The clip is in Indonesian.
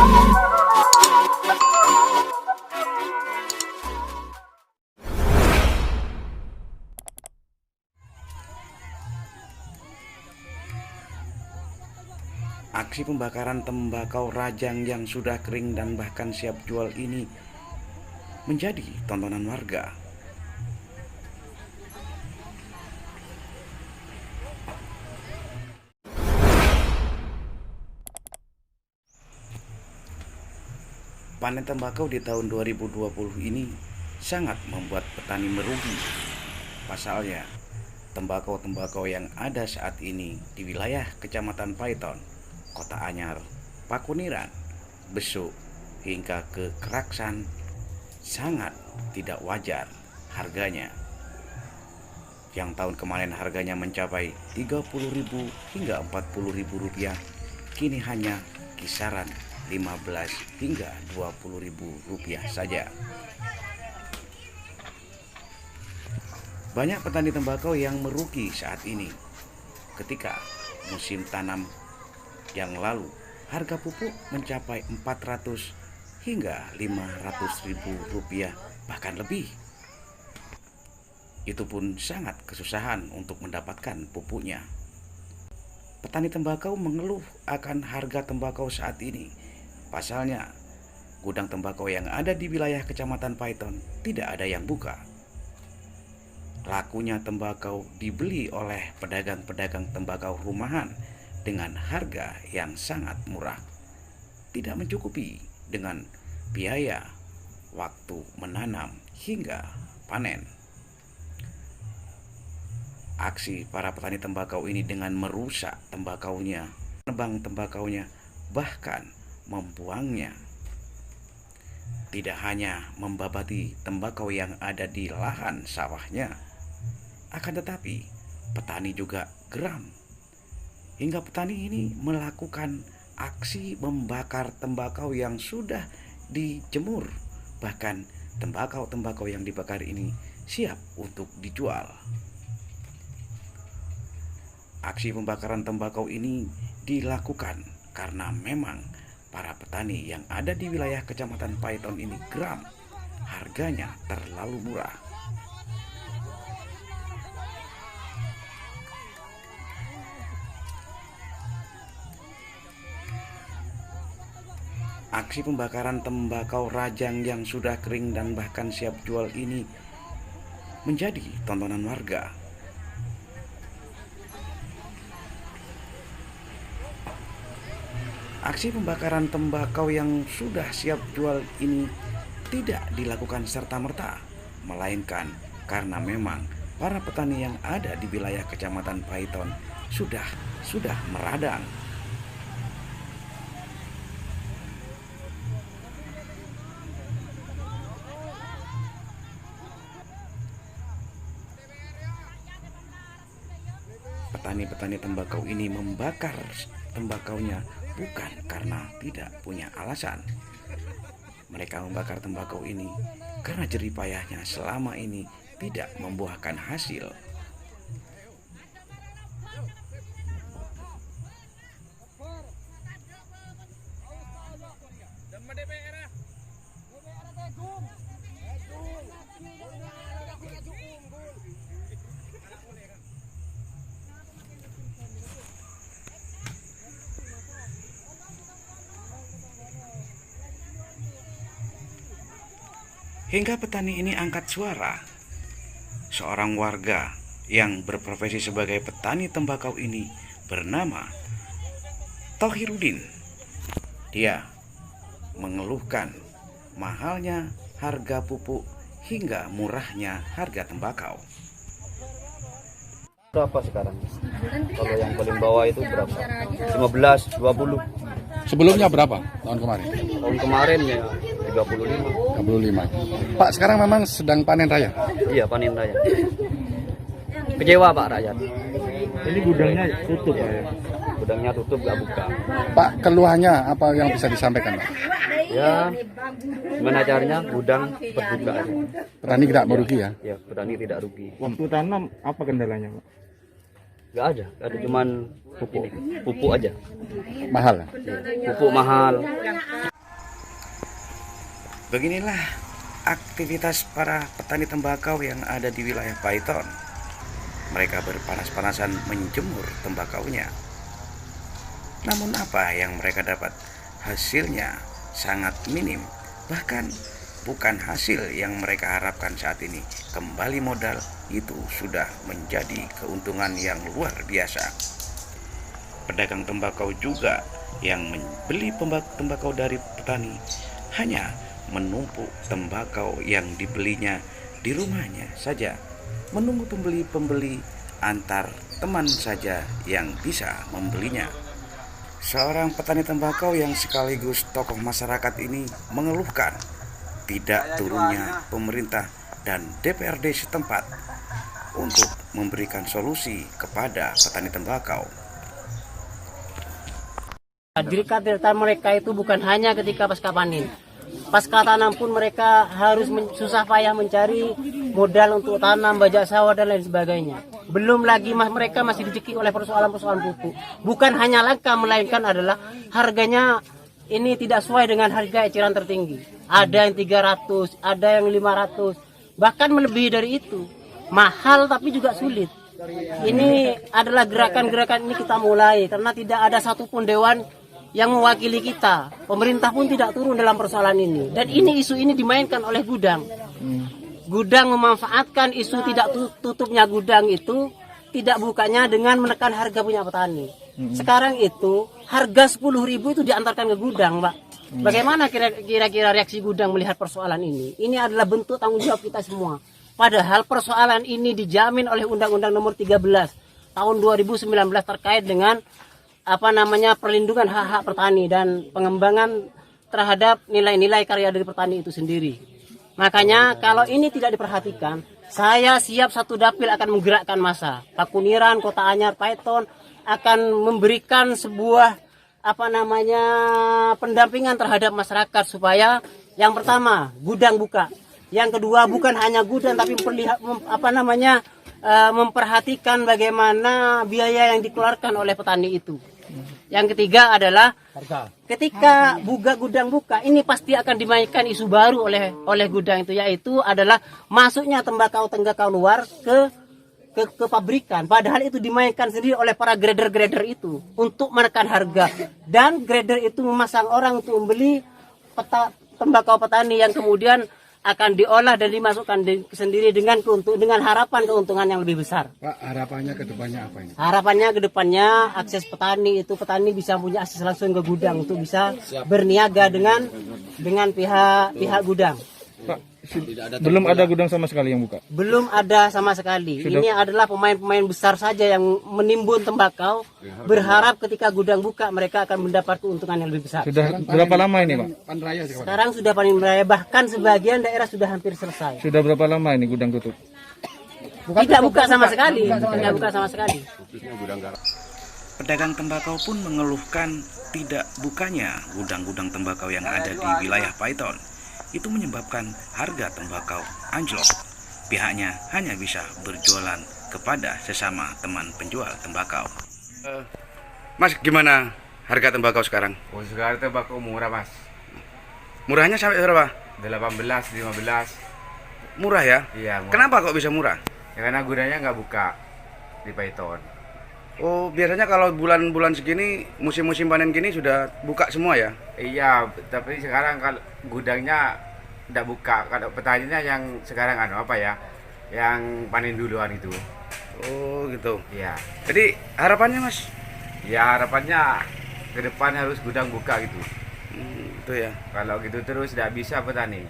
Aksi pembakaran tembakau rajang yang sudah kering dan bahkan siap jual ini menjadi tontonan warga. Panen tembakau di tahun 2020 ini sangat membuat petani merugi. Pasalnya, tembakau-tembakau yang ada saat ini di wilayah Kecamatan Paiton, Kota Anyar, Pakuniran, Besuk, hingga ke Keraksan sangat tidak wajar harganya. Yang tahun kemarin harganya mencapai Rp30.000 hingga Rp40.000, kini hanya kisaran Rp15.000 hingga Rp20.000 saja. Banyak petani tembakau yang merugi saat ini ketika musim tanam yang lalu harga pupuk mencapai Rp400 hingga Rp500.000, bahkan lebih. Itu pun sangat kesusahan untuk mendapatkan pupuknya. Petani tembakau mengeluh akan harga tembakau saat ini. Pasalnya, gudang tembakau yang ada di wilayah Kecamatan Paiton tidak ada yang buka. Lakunya tembakau dibeli oleh pedagang-pedagang tembakau rumahan dengan harga yang sangat murah, tidak mencukupi dengan biaya waktu menanam hingga panen. Aksi para petani tembakau ini dengan merusak tembakaunya, menebang tembakaunya, bahkan membuangnya, tidak hanya membabati tembakau yang ada di lahan sawahnya, akan tetapi petani juga geram. Hingga petani ini melakukan aksi membakar tembakau yang sudah dijemur. Bahkan tembakau-tembakau yang dibakar ini siap untuk dijual. Aksi pembakaran tembakau ini dilakukan karena memang para petani yang ada di wilayah Kecamatan Paiton ini geram. Harganya terlalu murah. Aksi pembakaran tembakau rajang yang sudah kering dan bahkan siap jual ini menjadi tontonan warga. Aksi pembakaran tembakau yang sudah siap jual ini tidak dilakukan serta-merta, melainkan karena memang para petani yang ada di wilayah Kecamatan Paiton sudah meradang. Petani-petani tembakau ini membakar tembakaunya bukan karena tidak punya alasan. Mereka membakar tembakau ini karena jerih payahnya selama ini tidak membuahkan hasil. Hingga petani ini angkat suara. Seorang warga yang berprofesi sebagai petani tembakau ini bernama Tohirudin. Dia mengeluhkan mahalnya harga pupuk hingga murahnya harga tembakau. Berapa sekarang? Kalau yang paling bawah itu berapa? 15, 20. Sebelumnya berapa tahun kemarin? Tahun kemarin ya 35. 35. Pak, sekarang memang sedang panen raya? Iya, panen raya. Kecewa Pak rakyat. Ini gudangnya tutup Pak ya? Gudangnya tutup, gak buka. Pak, keluhannya apa yang bisa disampaikan Pak? Ya, gimana caranya gudang cepat buka aja. Petani tidak merugi ya? Ya, petani tidak rugi. Waktu tanam apa kendalanya Pak? Gak ada cuman pupuk aja. Mahal ya? Pupuk mahal. Beginilah aktivitas para petani tembakau yang ada di wilayah Paiton. Mereka berpanas-panasan menjemur tembakaunya. Namun apa yang mereka dapat? Hasilnya sangat minim, bahkan bukan hasil yang mereka harapkan saat ini. Kembali modal itu sudah menjadi keuntungan yang luar biasa. Pedagang tembakau juga yang membeli tembakau dari petani hanya menumpuk tembakau yang dibelinya di rumahnya saja, menunggu pembeli-pembeli antar teman saja yang bisa membelinya. Seorang petani tembakau yang sekaligus tokoh masyarakat ini mengeluhkan tidak turunnya pemerintah dan DPRD setempat untuk memberikan solusi kepada petani tembakau. Kegiatan mereka itu bukan hanya ketika pasca panen. Pasca tanam pun mereka harus susah payah mencari modal untuk tanam, bajak sawah dan lain sebagainya. Belum lagi mereka masih dicekik oleh persoalan-persoalan pupuk. Bukan hanya langka, melainkan adalah harganya ini tidak sesuai dengan harga eceran tertinggi. Ada yang 300, ada yang 500, bahkan melebihi dari itu. Mahal tapi juga sulit. Ini adalah gerakan-gerakan ini kita mulai karena tidak ada satupun dewan yang mewakili kita. Pemerintah pun tidak turun dalam persoalan ini. Dan ini isu ini dimainkan oleh Gudang. Gudang memanfaatkan isu tidak tutupnya gudang itu, tidak bukanya dengan menekan harga punya petani. Sekarang itu harga 10.000 itu diantarkan ke Gudang, Pak. Bagaimana kira-kira reaksi Gudang melihat persoalan ini? Ini adalah bentuk tanggung jawab kita semua. Padahal persoalan ini dijamin oleh Undang-Undang Nomor 13 tahun 2019 terkait dengan perlindungan hak-hak petani dan pengembangan terhadap nilai-nilai karya dari petani itu sendiri. Makanya kalau ini tidak diperhatikan, saya siap satu dapil akan menggerakkan massa. Pakuniran, Kota Anyar, Paiton akan memberikan sebuah pendampingan terhadap masyarakat supaya yang pertama gudang buka, yang kedua bukan hanya gudang tapi memperhatikan bagaimana biaya yang dikeluarkan oleh petani itu. Yang ketiga adalah ketika gudang buka, ini pasti akan dimainkan isu baru oleh gudang itu, yaitu adalah masuknya tembakau luar ke pabrikan. Padahal itu dimainkan sendiri oleh para grader-grader itu untuk menekan harga, dan grader itu memasang orang untuk membeli tembakau petani yang kemudian akan diolah dan dimasukkan sendiri dengan harapan keuntungan yang lebih besar. Pak, harapannya ke depannya apa ini? Harapannya ke depannya akses petani bisa punya akses langsung ke gudang untuk bisa berniaga dengan pihak gudang. Pak, belum ada gudang sama sekali yang buka? Belum ada sama sekali. Ini adalah pemain-pemain besar saja yang menimbun tembakau, berharap ketika gudang buka mereka akan mendapat keuntungan yang lebih besar. Sudah berapa lama ini, Pak? Sekarang sudah panen raya, bahkan sebagian daerah sudah hampir selesai. Sudah berapa lama ini gudang tutup? Tidak buka sama sekali. Tidak buka sama sekali. Pedagang tembakau pun mengeluhkan tidak bukanya gudang-gudang tembakau yang ada di wilayah Paiton. Itu menyebabkan harga tembakau anjlok. Pihaknya hanya bisa berjualan kepada sesama teman penjual tembakau. Mas, gimana harga tembakau sekarang? Oh, sekarang tembakau murah, Mas. Murahnya sampai berapa? 18, 15. Murah ya? Iya, murah. Kenapa kok bisa murah? Ya, karena gudangnya nggak buka di Paiton. Oh, biasanya kalau bulan-bulan segini, musim-musim panen gini sudah buka semua ya? Iya, tapi sekarang kalau gudangnya nggak buka. Kalau petaninya yang sekarang yang panen duluan itu. Oh, gitu. Iya. Jadi harapannya, Mas? Ya, harapannya ke depan harus gudang buka gitu. Itu ya. Kalau gitu terus nggak bisa petani.